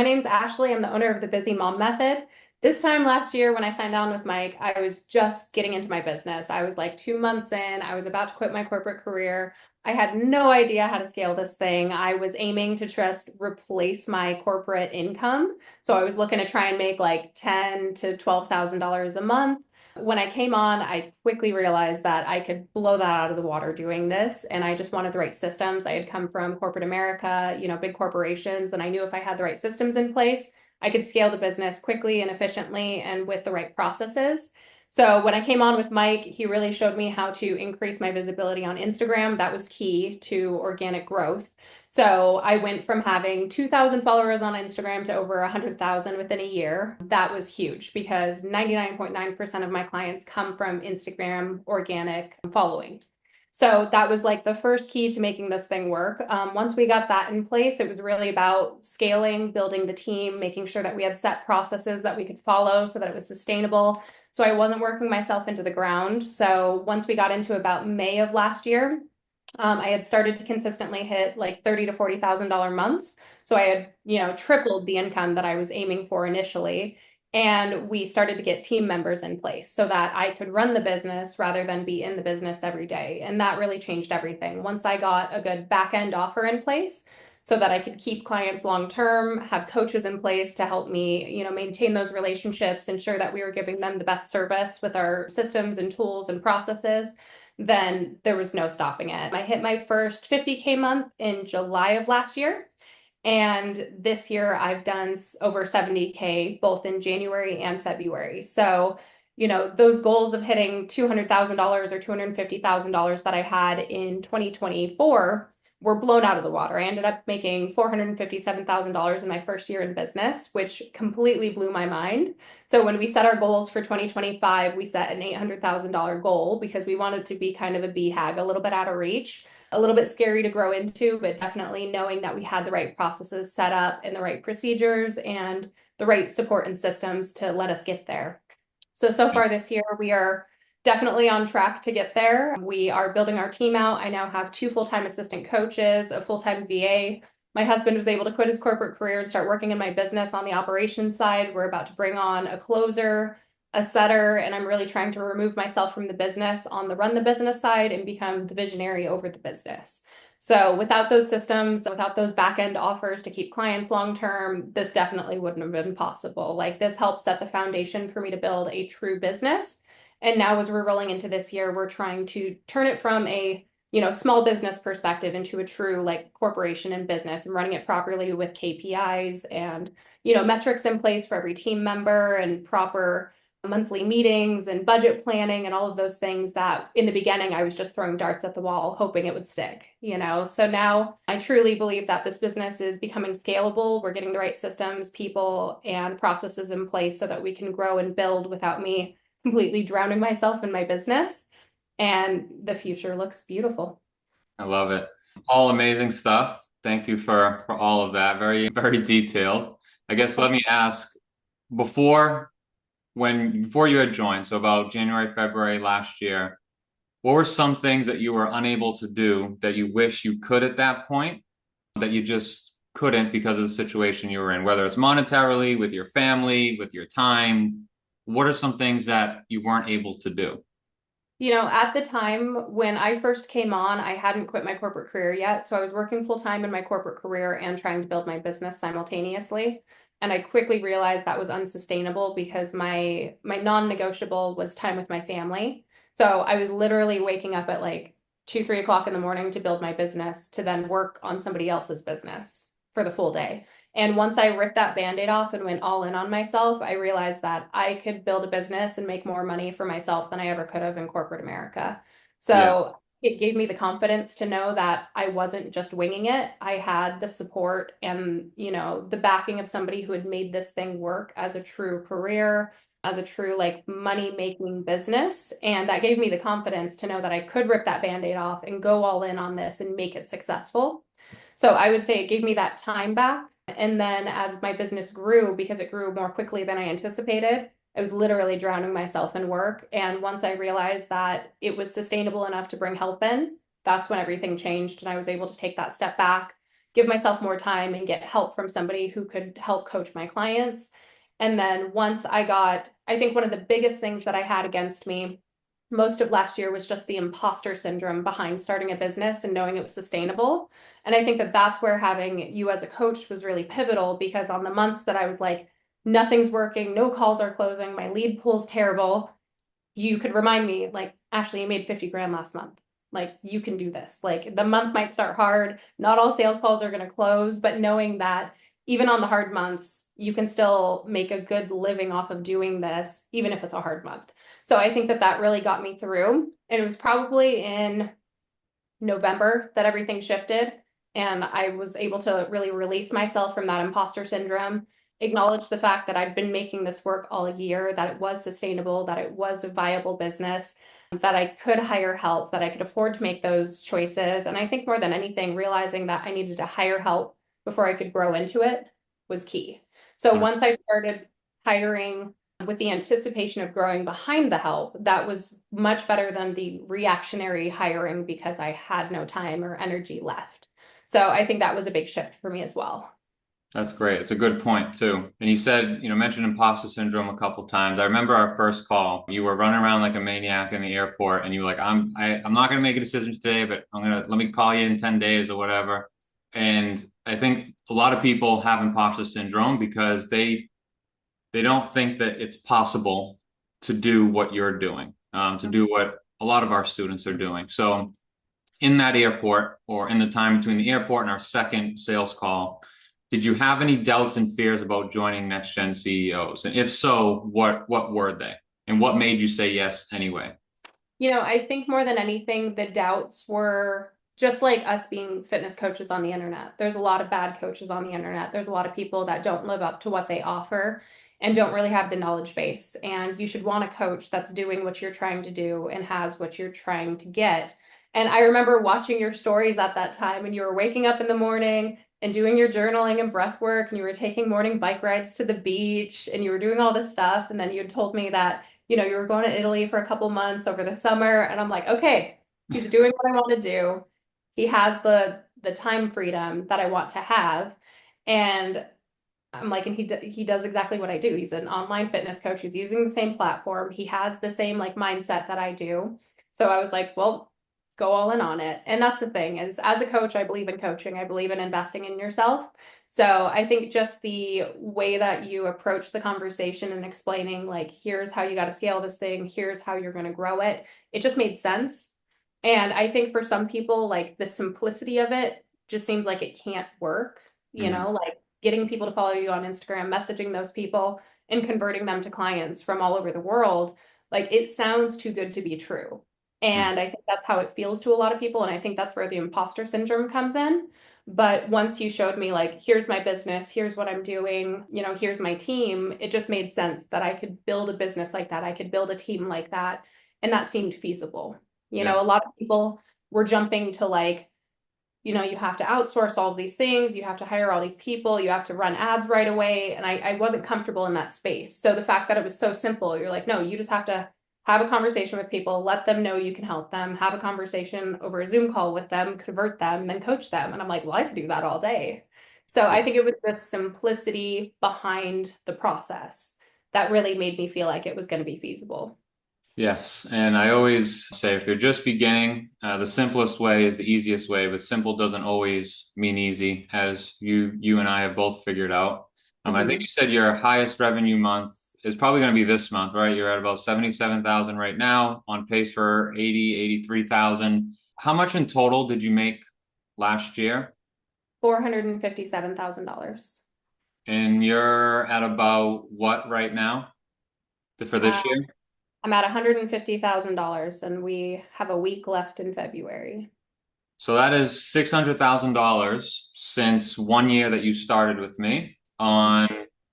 My name's Ashley. I'm the owner of the Busy Mom Method. This time last year, when I signed on with Mike, I was just getting into my business. I was like 2 months in. I was about to quit my corporate career. I had no idea how to scale this thing. I was aiming to just replace my corporate income. So I was looking to try and make like $10,000 to $12,000 a month. When I came on, I quickly realized that I could blow that out of the water doing this. And I just wanted the right systems. I had come from corporate America, big corporations, and I knew if I had the right systems in place, I could scale the business quickly and efficiently and with the right processes. So when I came on with Mike, he really showed me how to increase my visibility on Instagram. That was key to organic growth. So I went from having 2,000 followers on Instagram to over 100,000 within a year. That was huge because 99.9% of my clients come from Instagram organic following. So that was like the first key to making this thing work. Once we got that in place, it was really about scaling, building the team, making sure that we had set processes that we could follow so that it was sustainable. So I wasn't working myself into the ground. So once we got into about May of last year, I had started to consistently hit like $30,000 to $40,000 months. So I had, tripled the income that I was aiming for initially. And we started to get team members in place so that I could run the business rather than be in the business every day. And that really changed everything. Once I got a good back end offer in place so that I could keep clients long term, have coaches in place to help me, maintain those relationships, ensure that we were giving them the best service with our systems and tools and processes, then there was no stopping it. I hit my first 50K month in July of last year. And this year I've done over 70K both in January and February. So, those goals of hitting $200,000 or $250,000 that I had in 2024 were blown out of the water. I ended up making $457,000 in my first year in business, which completely blew my mind. So when we set our goals for 2025, we set an $800,000 goal because we wanted to be kind of a BHAG, a little bit out of reach, a little bit scary to grow into, but definitely knowing that we had the right processes set up and the right procedures and the right support and systems to let us get there. So far this year, we are definitely on track to get there. We are building our team out. I now have 2 full-time assistant coaches, a full-time VA. My husband was able to quit his corporate career and start working in my business on the operations side. We're about to bring on a closer, a setter, and I'm really trying to remove myself from the business on the run the business side and become the visionary over the business. So without those systems, without those back-end offers to keep clients long-term, this definitely wouldn't have been possible. Like this helped set the foundation for me to build a true business. And now as we're rolling into this year, we're trying to turn it from a, small business perspective into a true like corporation and business and running it properly with KPIs and, metrics in place for every team member and proper monthly meetings and budget planning and all of those things that in the beginning I was just throwing darts at the wall hoping it would stick, So now I truly believe that this business is becoming scalable. We're getting the right systems, people, and processes in place so that we can grow and build without me completely drowning myself in my business. And the future looks beautiful. I love it. All amazing stuff. Thank you for all of that. Very, very detailed. I guess let me ask before before you had joined, so about January, February last year, what were some things that you were unable to do that you wish you could at that point that you just couldn't because of the situation you were in, whether it's monetarily, with your family, with your time? What are some things that you weren't able to do? At the time when I first came on, I hadn't quit my corporate career yet. So I was working full time in my corporate career and trying to build my business simultaneously. And I quickly realized that was unsustainable because my non-negotiable was time with my family. So I was literally waking up at like 2, 3 o'clock in the morning to build my business to then work on somebody else's business for the full day. And once I ripped that Band-Aid off and went all in on myself, I realized that I could build a business and make more money for myself than I ever could have in corporate America. Yeah. So it gave me the confidence to know that I wasn't just winging it. I had the support and, the backing of somebody who had made this thing work as a true career, as a true like money making business. And that gave me the confidence to know that I could rip that Band-Aid off and go all in on this and make it successful. So I would say it gave me that time back. And then as my business grew, because it grew more quickly than I anticipated, I was literally drowning myself in work. And once I realized that it was sustainable enough to bring help in, that's when everything changed. And I was able to take that step back, give myself more time and get help from somebody who could help coach my clients. And then once I think one of the biggest things that I had against me most of last year was just the imposter syndrome behind starting a business and knowing it was sustainable. And I think that that's where having you as a coach was really pivotal, because on the months that I was like, nothing's working, no calls are closing, my lead pool's terrible, you could remind me, like, Ashley, you made 50 grand last month. Like, you can do this. Like, the month might start hard. Not all sales calls are going to close, but knowing that even on the hard months, you can still make a good living off of doing this, even if it's a hard month. So I think that that really got me through. And it was probably in November that everything shifted. And I was able to really release myself from that imposter syndrome, acknowledge the fact that I'd been making this work all year, that it was sustainable, that it was a viable business, that I could hire help, that I could afford to make those choices. And I think more than anything, realizing that I needed to hire help before I could grow into it was key. So once I started hiring with the anticipation of growing behind the help, that was much better than the reactionary hiring because I had no time or energy left. So I think that was a big shift for me as well. That's great. It's a good point too. And you said, mentioned imposter syndrome a couple times. I remember our first call. You were running around like a maniac in the airport, and you were like, I'm not going to make a decision today, but let me call you in 10 days or whatever." And I think a lot of people have imposter syndrome because they don't think that it's possible to do what you're doing, to do what a lot of our students are doing. So in that airport, or in the time between the airport and our second sales call, did you have any doubts and fears about joining NextGenCEOs? And if so, what were they? And what made you say yes anyway? I think more than anything, the doubts were just like us being fitness coaches on the internet. There's a lot of bad coaches on the internet. There's a lot of people that don't live up to what they offer and don't really have the knowledge base. And you should want a coach that's doing what you're trying to do and has what you're trying to get. And I remember watching your stories at that time, and you were waking up in the morning and doing your journaling and breath work, and you were taking morning bike rides to the beach, and you were doing all this stuff. And then you had told me that you were going to Italy for a couple months over the summer. And I'm like, okay, he's doing what I want to do. He has the time freedom that I want to have. And I'm like, and he does exactly what I do. He's an online fitness coach. He's using the same platform. He has the same like mindset that I do. So I was like, well, let's go all in on it. And that's the thing is, as a coach, I believe in coaching. I believe in investing in yourself. So I think just the way that you approach the conversation and explaining like, here's how you got to scale this thing, here's how you're going to grow it, it just made sense. And I think for some people, like the simplicity of it just seems like it can't work, like getting people to follow you on Instagram, messaging those people and converting them to clients from all over the world. Like it sounds too good to be true. And I think that's how it feels to a lot of people. And I think that's where the imposter syndrome comes in. But once you showed me like, here's my business, here's what I'm doing, here's my team, it just made sense that I could build a business like that. I could build a team like that. And that seemed feasible. Yeah. A lot of people were jumping to like, you have to outsource all of these things, you have to hire all these people, you have to run ads right away. And I wasn't comfortable in that space. So the fact that it was so simple, you're like, no, you just have to have a conversation with people, let them know you can help them, have a conversation over a Zoom call with them, convert them, then coach them. And I'm like, well, I could do that all day. So I think it was the simplicity behind the process that really made me feel like it was going to be feasible. Yes, and I always say if you're just beginning, the simplest way is the easiest way, but simple doesn't always mean easy, as you and I have both figured out. I think you said your highest revenue month is probably going to be this month, right? You're at about 77,000 right now, on pace for 83,000. How much in total did you make last year? $457,000. And you're at about what right now for this year? I'm at $150,000 and we have a week left in February. So that is $600,000 since 1 year that you started with me on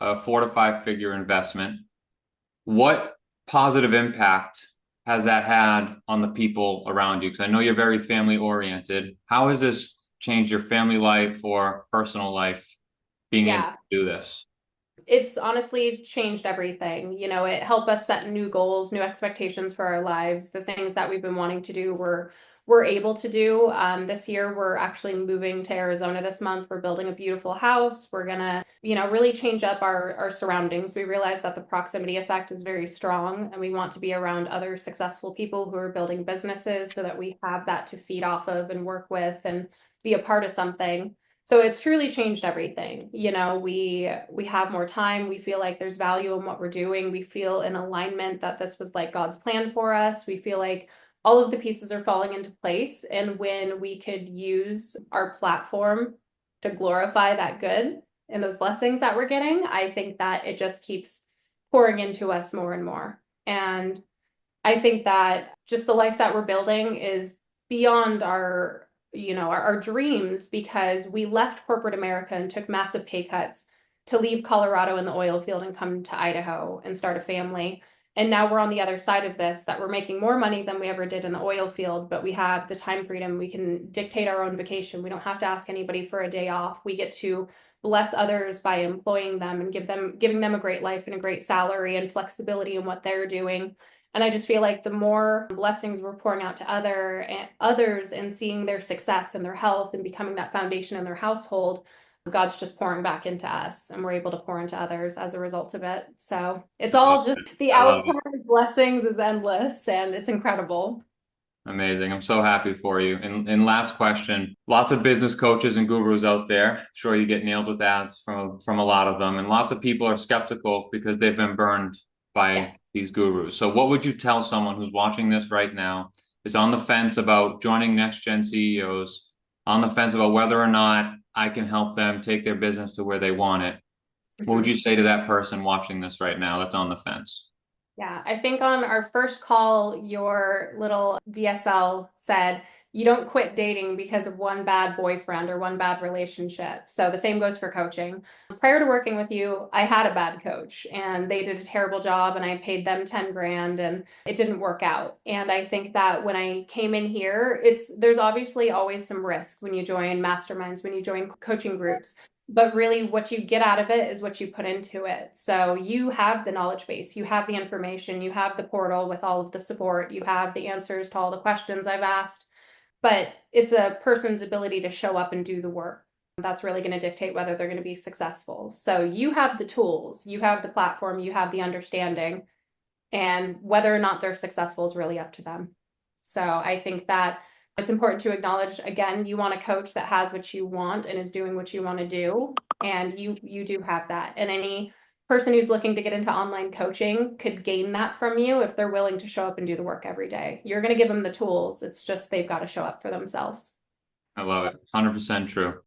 a 4 to 5 figure investment. What positive impact has that had on the people around you? Because I know you're very family oriented. How has this changed your family life or personal life, being able to do this? It's honestly changed everything. It helped us set new goals, new expectations for our lives. The things that we've been wanting to do, we're we're able to do. This year, we're actually moving to Arizona this month. We're building a beautiful house. We're gonna, really change up our surroundings. We realize that the proximity effect is very strong, and we want to be around other successful people who are building businesses so that we have that to feed off of and work with and be a part of something. So it's truly changed everything. We have more time. We feel like there's value in what we're doing. We feel in alignment that this was like God's plan for us. We feel like all of the pieces are falling into place. And when we could use our platform to glorify that good and those blessings that we're getting, I think that it just keeps pouring into us more and more. And I think that just the life that we're building is beyond our dreams, because we left corporate America and took massive pay cuts to leave Colorado in the oil field and come to Idaho and start a family. And now we're on the other side of this, that we're making more money than we ever did in the oil field, but we have the time freedom. We can dictate our own vacation. We don't have to ask anybody for a day off. We get to bless others by employing them and giving them a great life and a great salary and flexibility in what they're doing. And I just feel like the more blessings we're pouring out to others and seeing their success and their health and becoming that foundation in their household, God's just pouring back into us, and we're able to pour into others as a result of it. So it's I love all just it. the I love outcome it. of blessings is endless, and it's incredible. Amazing. I'm so happy for you. And last question, lots of business coaches and gurus out there. I'm sure you get nailed with ads from a lot of them. And lots of people are skeptical because they've been burned by Yes. these gurus. So what would you tell someone who's watching this right now, is on the fence about joining Next Gen CEOs, on the fence about whether or not I can help them take their business to where they want it? What would Mhm. you say to that person watching this right now that's on the fence? Yeah, I think on our first call, your little VSL said you don't quit dating because of one bad boyfriend or one bad relationship. So the same goes for coaching. Prior to working with you, I had a bad coach and they did a terrible job, and I paid them 10 grand and it didn't work out. And I think that when I came in here, there's obviously always some risk when you join masterminds, when you join coaching groups. But really, what you get out of it is what you put into it. So you have the knowledge base, you have the information, you have the portal with all of the support, you have the answers to all the questions I've asked. But it's a person's ability to show up and do the work that's really going to dictate whether they're going to be successful. So you have the tools, you have the platform, you have the understanding, and whether or not they're successful is really up to them. So I think that it's important to acknowledge, again, you want a coach that has what you want and is doing what you want to do, and you do have that. And any person who's looking to get into online coaching could gain that from you if they're willing to show up and do the work every day. You're going to give them the tools. It's just they've got to show up for themselves. I love it. 100% true.